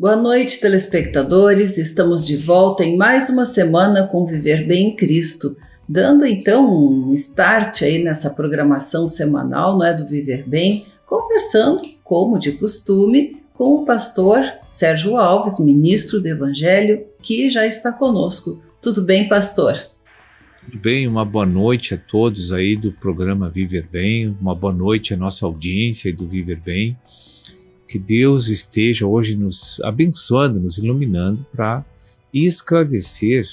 Boa noite, telespectadores. Estamos de volta em mais uma semana com Viver Bem em Cristo, dando então um start aí nessa programação semanal, não é, do Viver Bem, conversando, como de costume, com o pastor Sérgio Alves, ministro do Evangelho, que já está conosco. Tudo bem, pastor? Tudo bem, uma boa noite a todos aí do programa Viver Bem, uma boa noite à nossa audiência do Viver Bem. Que Deus esteja hoje nos abençoando, nos iluminando para esclarecer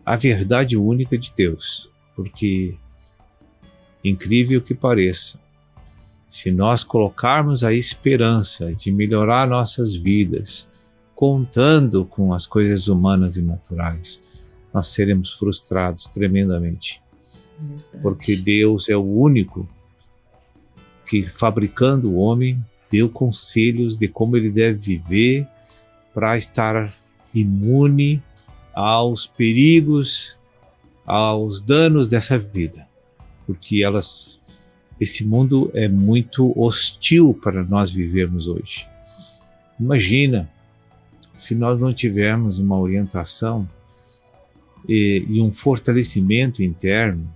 a verdade única de Deus. Porque, incrível que pareça, se nós colocarmos a esperança de melhorar nossas vidas, contando com as coisas humanas e naturais, nós seremos frustrados tremendamente. Verdade. Porque Deus é o único que, fabricando o homem, deu conselhos de como ele deve viver para estar imune aos perigos, aos danos dessa vida. Porque esse mundo é muito hostil para nós vivermos hoje. Imagina se nós não tivermos uma orientação e um fortalecimento interno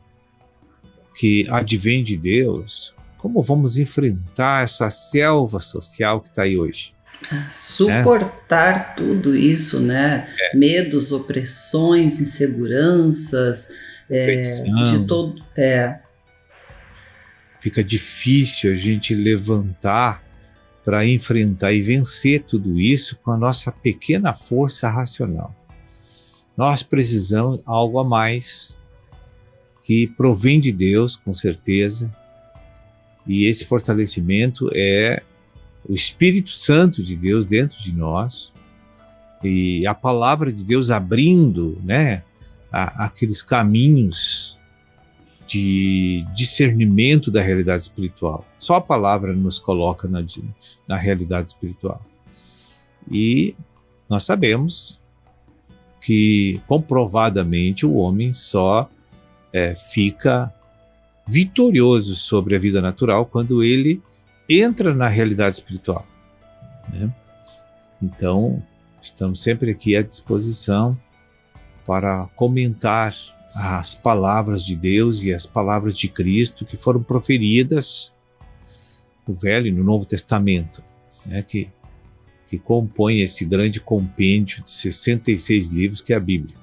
que advém de Deus. Como vamos enfrentar essa selva social que está aí hoje? Suportar tudo isso, né? Medos, opressões, inseguranças, de todo. Fica difícil a gente levantar para enfrentar e vencer tudo isso com a nossa pequena força racional. Nós precisamos de algo a mais que provém de Deus, com certeza. E esse fortalecimento é o Espírito Santo de Deus dentro de nós e a palavra de Deus abrindo, né, aqueles caminhos de discernimento da realidade espiritual. Só a palavra nos coloca na realidade espiritual. E nós sabemos que comprovadamente o homem só fica vitorioso sobre a vida natural quando ele entra na realidade espiritual, né? Então, estamos sempre aqui à disposição para comentar as palavras de Deus e as palavras de Cristo que foram proferidas no Velho e no Novo Testamento, né? que compõe esse grande compêndio de 66 livros que é a Bíblia.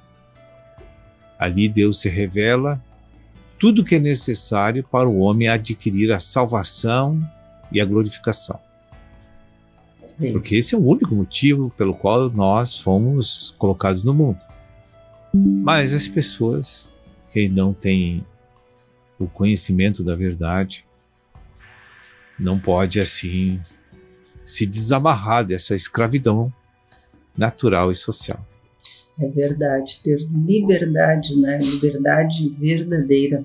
Ali Deus se revela tudo que é necessário para o homem adquirir a salvação e a glorificação. Sim. Porque esse é o único motivo pelo qual nós fomos colocados no mundo. Mas as pessoas que não têm o conhecimento da verdade não pode assim se desamarrar dessa escravidão natural e social. É verdade, ter liberdade, né? Liberdade verdadeira.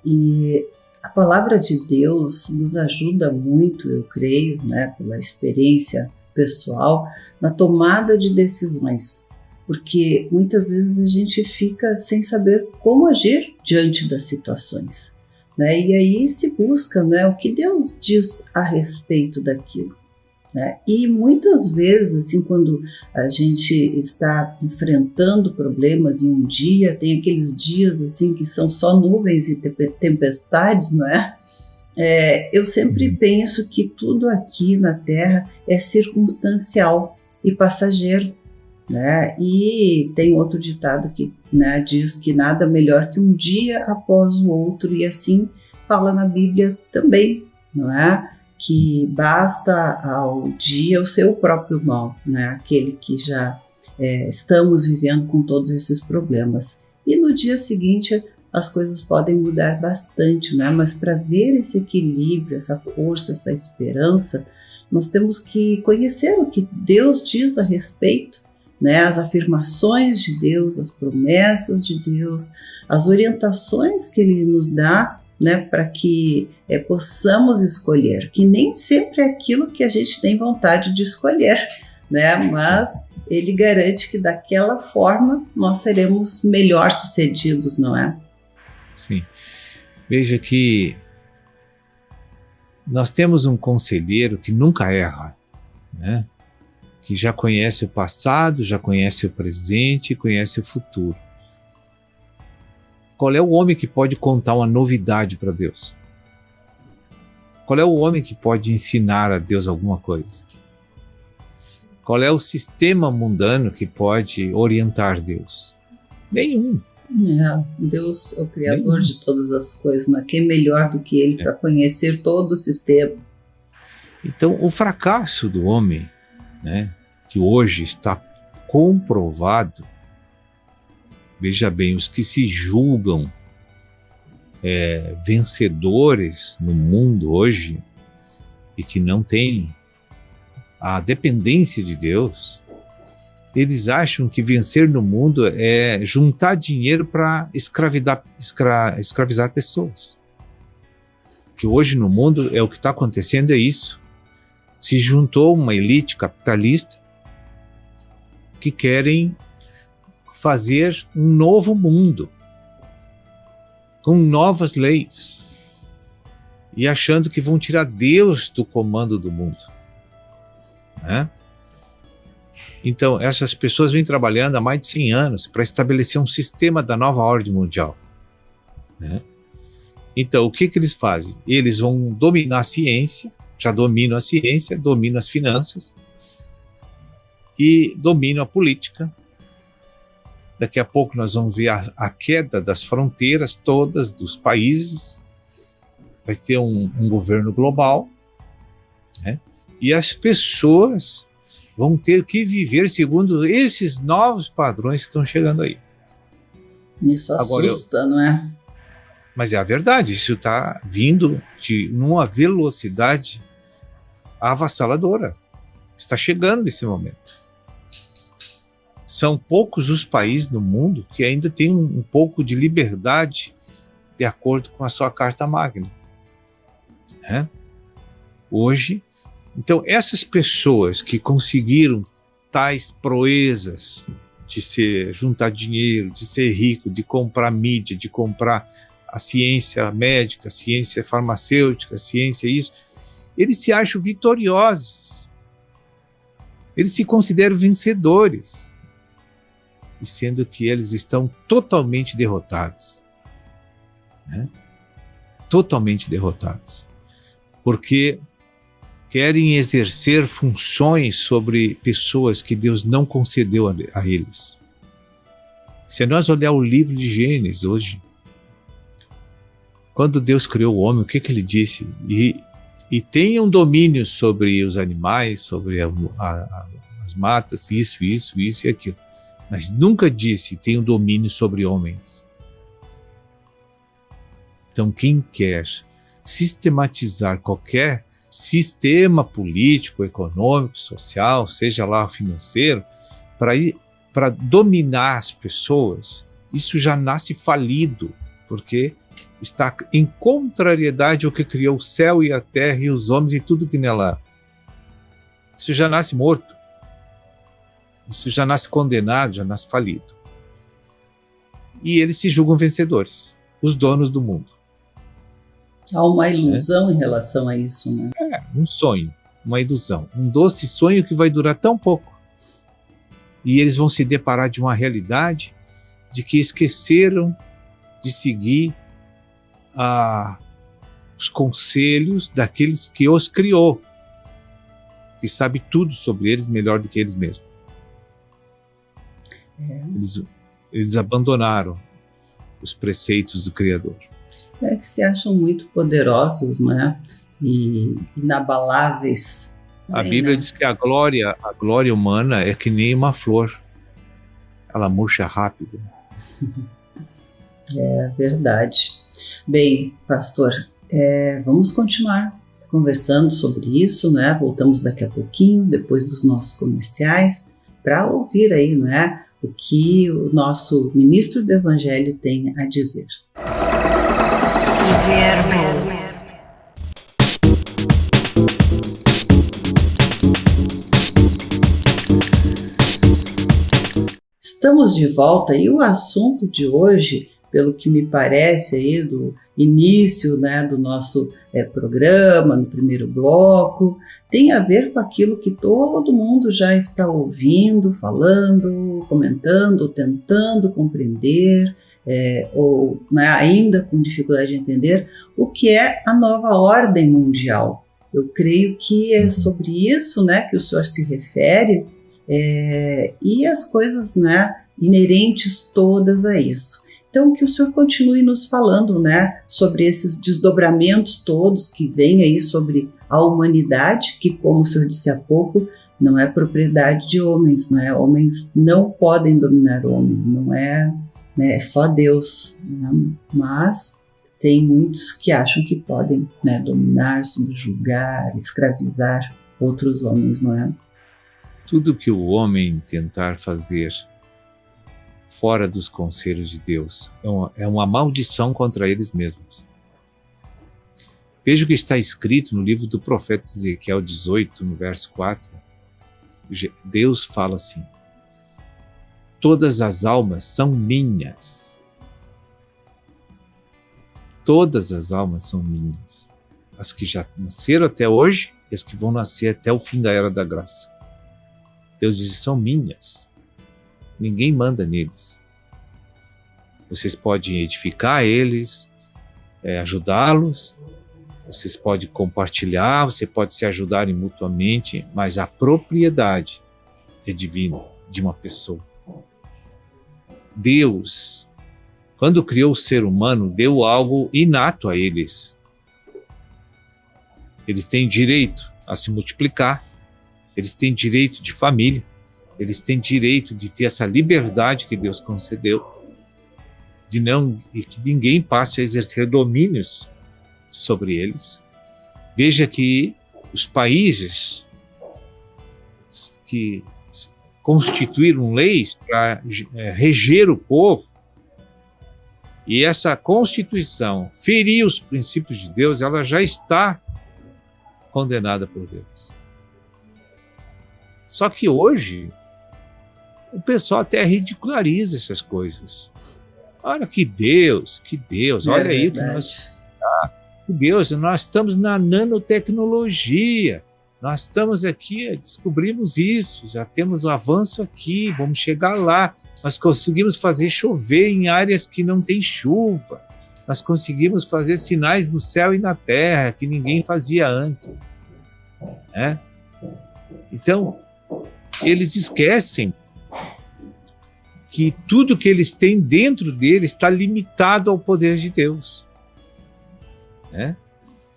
E a palavra de Deus nos ajuda muito, eu creio, né, pela experiência pessoal, na tomada de decisões. Porque muitas vezes a gente fica sem saber como agir diante das situações, né? E aí se busca, né, o que Deus diz a respeito daquilo. Né? E muitas vezes, assim, quando a gente está enfrentando problemas em um dia, tem aqueles dias assim que são só nuvens e tempestades, não é? Eu sempre penso que tudo aqui na Terra é circunstancial e passageiro, né? E tem outro ditado que, né, diz que nada melhor que um dia após o outro, e assim fala na Bíblia também, não é? Que basta ao dia o seu próprio mal, né? Aquele que já estamos vivendo com todos esses problemas. E no dia seguinte as coisas podem mudar bastante, né? Mas para ver esse equilíbrio, essa força, essa esperança, nós temos que conhecer o que Deus diz a respeito, né? As afirmações de Deus, as promessas de Deus, as orientações que Ele nos dá, né, para que possamos escolher, que nem sempre é aquilo que a gente tem vontade de escolher, né, mas Ele garante que daquela forma nós seremos melhor sucedidos, não é? Sim. Veja que nós temos um conselheiro que nunca erra, né? que já conhece o passado, já conhece o presente e conhece o futuro. Qual é o homem que pode contar uma novidade para Deus? Qual é o homem que pode ensinar a Deus alguma coisa? Qual é o sistema mundano que pode orientar Deus? Nenhum. Deus é o Criador de todas as coisas, não é? Quem é melhor do que Ele para conhecer todo o sistema? Então, o fracasso do homem, né, que hoje está comprovado, veja bem, os que se julgam vencedores no mundo hoje e que não têm a dependência de Deus, eles acham que vencer no mundo é juntar dinheiro para escravizar pessoas. Que hoje no mundo o que está acontecendo é isso. Se juntou uma elite capitalista que querem fazer um novo mundo com novas leis e achando que vão tirar Deus do comando do mundo, né? Então, essas pessoas vêm trabalhando há mais de 100 anos para estabelecer um sistema da nova ordem mundial, né? Então, o que eles fazem? Eles vão dominar a ciência, já dominam a ciência, dominam as finanças e dominam a política. Daqui a pouco nós vamos ver a queda das fronteiras todas dos países. Vai ter um governo global, né? E as pessoas vão ter que viver segundo esses novos padrões que estão chegando aí. Isso assusta, não é? Mas é a verdade, isso está vindo numa velocidade avassaladora. Está chegando esse momento. São poucos os países no mundo que ainda têm um pouco de liberdade de acordo com a sua Carta Magna, né? Hoje, então essas pessoas que conseguiram tais proezas de juntar dinheiro, de ser rico, de comprar mídia, de comprar a ciência médica, a ciência farmacêutica, a ciência isso, eles se acham vitoriosos. Eles se consideram vencedores. E sendo que eles estão totalmente derrotados, né? Totalmente derrotados. Porque querem exercer funções sobre pessoas que Deus não concedeu a eles. Se nós olhar o livro de Gênesis hoje, quando Deus criou o homem, o que ele disse? E tenham domínio sobre os animais, sobre as matas, isso e aquilo. Mas nunca disse tenham domínio sobre homens. Então quem quer sistematizar qualquer sistema político, econômico, social, seja lá financeiro, para dominar as pessoas, isso já nasce falido, porque está em contrariedade ao que criou o céu e a terra e os homens e tudo que nela há. Isso já nasce morto. Isso já nasce condenado, já nasce falido. E eles se julgam vencedores, os donos do mundo. Há uma ilusão em relação a isso, né? Um sonho, uma ilusão. Um doce sonho que vai durar tão pouco. E eles vão se deparar de uma realidade de que esqueceram de seguir os conselhos daqueles que os criou, que sabe tudo sobre eles melhor do que eles mesmos. Eles abandonaram os preceitos do Criador. Que se acham muito poderosos, né? E inabaláveis. A Bíblia diz que a glória humana é que nem uma flor. Ela murcha rápido. É verdade. Bem, pastor, vamos continuar conversando sobre isso, né? Voltamos daqui a pouquinho, depois dos nossos comerciais, para ouvir aí, não é? O que o nosso ministro do Evangelho tem a dizer. Estamos de volta e o assunto de hoje, pelo que me parece aí do início, né, do nosso programa, no primeiro bloco, tem a ver com aquilo que todo mundo já está ouvindo, falando, comentando, tentando compreender, ou, né, ainda com dificuldade de entender, o que é a nova ordem mundial. Eu creio que é sobre isso, né, que o senhor se refere, e as coisas, né, inerentes todas a isso. Então, que o senhor continue nos falando, né, sobre esses desdobramentos todos que vêm aí sobre a humanidade, que, como o senhor disse há pouco, não é propriedade de homens, né? Homens não podem dominar homens, não é, né, é só Deus, né? Mas tem muitos que acham que podem, né, dominar, subjugar, escravizar outros homens, não é? Tudo que o homem tentar fazer fora dos conselhos de Deus é uma maldição contra eles mesmos. Veja o que está escrito no livro do profeta Ezequiel 18, no verso 4. Deus fala assim: todas as almas são minhas. Todas as almas são minhas. As que já nasceram até hoje e as que vão nascer até o fim da era da graça. Deus diz: são minhas. Ninguém manda neles. Vocês podem edificar eles, ajudá-los, vocês podem compartilhar, você pode se ajudarem mutuamente, mas a propriedade é divina de uma pessoa. Deus, quando criou o ser humano, deu algo inato a eles. Eles têm direito a se multiplicar, eles têm direito de família, eles têm direito de ter essa liberdade que Deus concedeu, e que ninguém passe a exercer domínios sobre eles. Veja que os países que constituíram leis para reger o povo, e essa Constituição ferir os princípios de Deus, ela já está condenada por Deus. Só que hoje o pessoal até ridiculariza essas coisas. Olha que Deus, olha aí que nós estamos na nanotecnologia, nós estamos aqui, descobrimos isso, já temos o avanço aqui, vamos chegar lá, nós conseguimos fazer chover em áreas que não tem chuva, nós conseguimos fazer sinais no céu e na terra que ninguém fazia antes, né? Então, eles esquecem que tudo que eles têm dentro deles está limitado ao poder de Deus, né?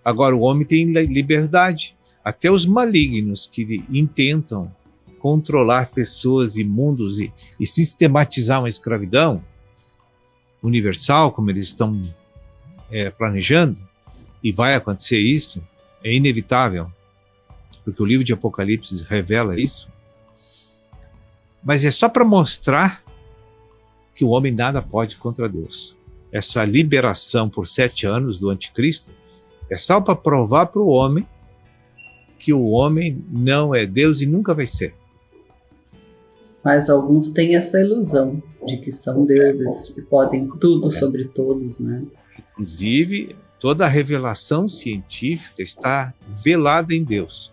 Agora, o homem tem liberdade. Até os malignos que intentam controlar pessoas e mundos e sistematizar uma escravidão universal, como eles estão planejando, e vai acontecer isso, é inevitável, porque o livro de Apocalipse revela isso. Mas é só para mostrar que o homem nada pode contra Deus. Essa liberação por 7 anos do anticristo é só para provar para o homem que o homem não é Deus e nunca vai ser. Mas alguns têm essa ilusão de que são deuses e podem tudo sobre todos, né? Inclusive, toda a revelação científica está velada em Deus.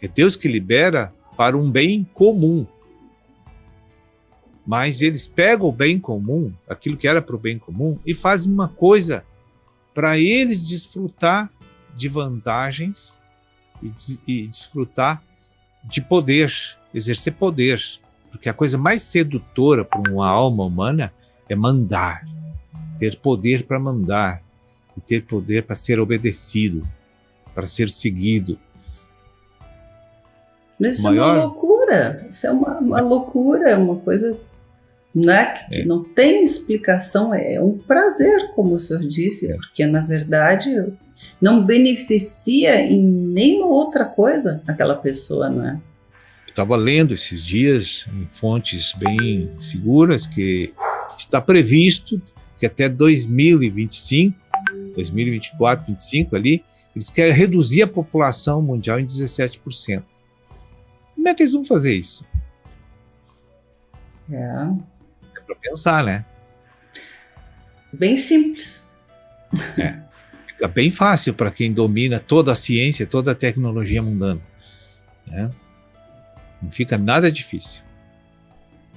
É Deus que libera para um bem comum. Mas eles pegam o bem comum, aquilo que era para o bem comum, e fazem uma coisa para eles desfrutar de vantagens e desfrutar de poder, exercer poder. Porque a coisa mais sedutora para uma alma humana é mandar, ter poder para mandar, e ter poder para ser obedecido, para ser seguido. Mas isso é uma loucura, isso é uma loucura, uma coisa, né, que não tem explicação, é um prazer, como o senhor disse, porque na verdade não beneficia em nenhuma outra coisa aquela pessoa, não é? Eu estava lendo esses dias em fontes bem seguras que está previsto que até 2025, 2024, 2025 ali, eles querem reduzir a população mundial em 17%. Como é que eles vão fazer isso? É para pensar, né? Bem simples. Fica bem fácil para quem domina toda a ciência, toda a tecnologia mundana, né? Não fica nada difícil.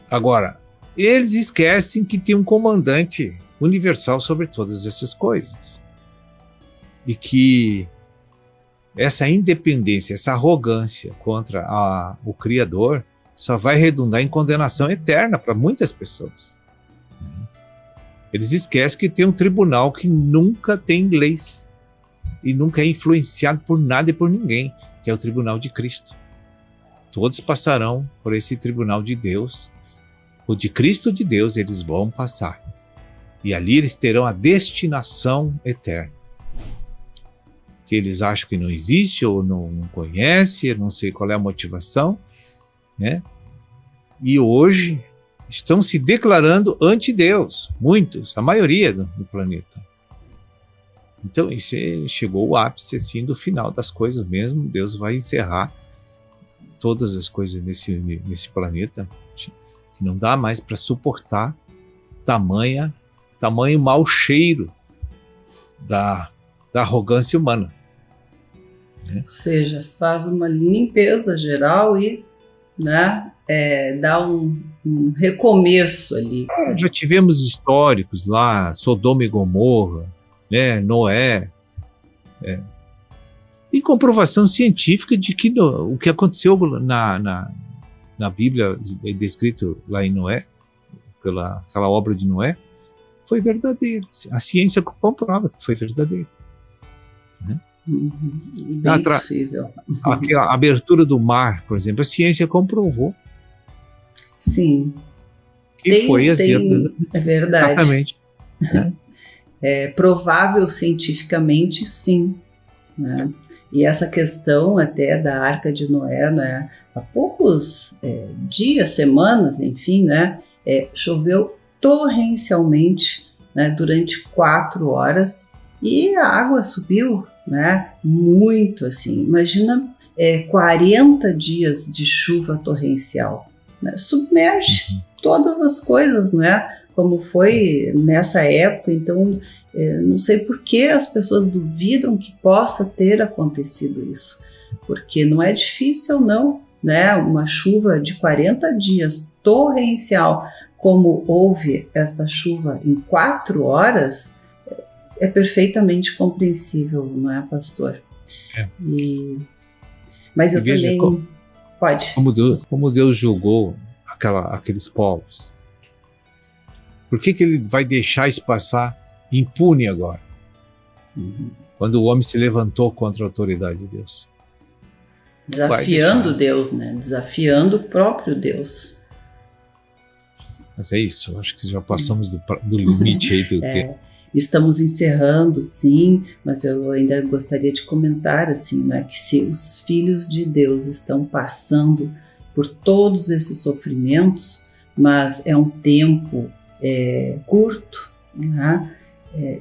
Agora, eles esquecem que tem um comandante universal sobre todas essas coisas. E que essa independência, essa arrogância contra o Criador só vai redundar em condenação eterna para muitas pessoas. Eles esquecem que tem um tribunal que nunca tem leis e nunca é influenciado por nada e por ninguém, que é o tribunal de Cristo. Todos passarão por esse tribunal de Deus. O de Cristo de Deus eles vão passar. E ali eles terão a destinação eterna. Que eles acham que não existe ou não conhecem, eu não sei qual é a motivação, né? E hoje estão se declarando anti-Deus, muitos, a maioria do planeta. Então, isso chegou o ápice assim, do final das coisas mesmo. Deus vai encerrar todas as coisas nesse planeta, que não dá mais para suportar tamanho mau cheiro da arrogância humana. Ou seja, faz uma limpeza geral e, né, dá um recomeço ali. Já tivemos históricos lá, Sodoma e Gomorra, né, Noé. E comprovação científica de que o que aconteceu na Bíblia, descrito lá em Noé, aquela obra de Noé, foi verdadeiro. A ciência comprova que foi verdadeiro. Né? Bem possível. A abertura do mar, por exemplo, a ciência comprovou. Sim. Que foi é verdade. Exatamente. Né? É provável cientificamente, sim. Né? E essa questão até da Arca de Noé, né? Há poucos dias, semanas, enfim, né? Choveu torrencialmente, né? Durante 4 horas e a água subiu, né? Muito assim. Imagina 40 dias de chuva torrencial, né? Submerge todas as coisas, né? Como foi nessa época. Então, não sei por que as pessoas duvidam que possa ter acontecido isso, porque não é difícil não, né? Uma chuva de 40 dias torrencial, como houve esta chuva em 4 horas, é perfeitamente compreensível, não é, pastor? Mas eu também... Pode. Como Deus julgou aqueles povos. Por que ele vai deixar isso passar impune agora? Quando o homem se levantou contra a autoridade de Deus. Desafiando Deus, né? Desafiando o próprio Deus. Mas é isso, acho que já passamos do limite aí do tempo. Estamos encerrando, sim, mas eu ainda gostaria de comentar assim, né, que se os filhos de Deus estão passando por todos esses sofrimentos, mas é um tempo curto, né?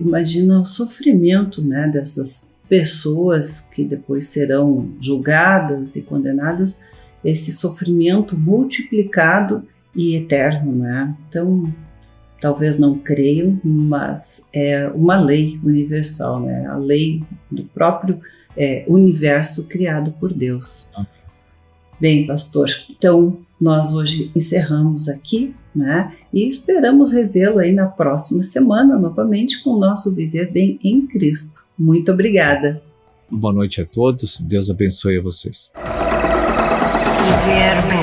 Imagina o sofrimento, né, dessas pessoas que depois serão julgadas e condenadas, esse sofrimento multiplicado e eterno, né? Então, talvez não creiam, mas é uma lei universal, né? A lei do próprio universo criado por Deus. Bem, pastor, então nós hoje encerramos aqui, né? E esperamos revê-lo aí na próxima semana, novamente, com o nosso Viver Bem em Cristo. Muito obrigada. Boa noite a todos, Deus abençoe a vocês. Viver Bem.